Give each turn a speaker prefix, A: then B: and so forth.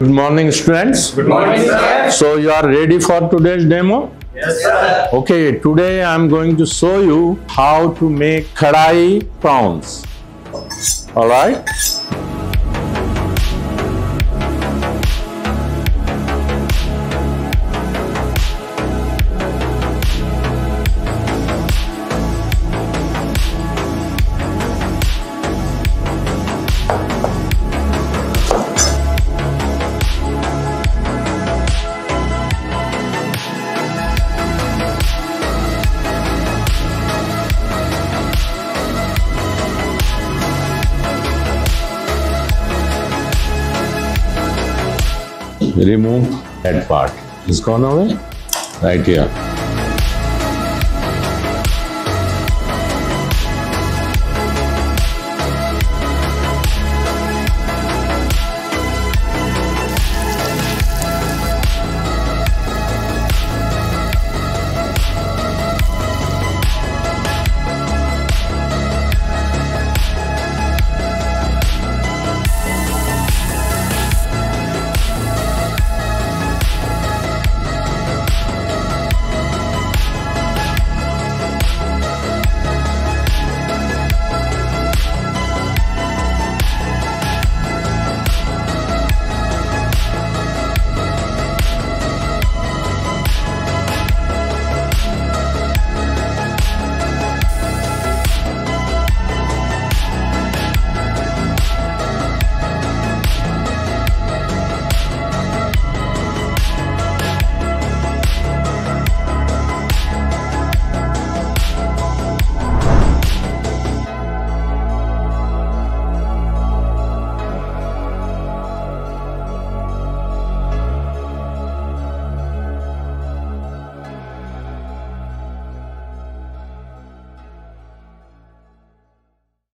A: Good morning, students.
B: Good morning, sir.
A: So you are ready for today's demo?
B: Yes, sir.
A: Okay, today I am going to show you how to make Kadai prawns. All right? Remove that part. It's gone away right here.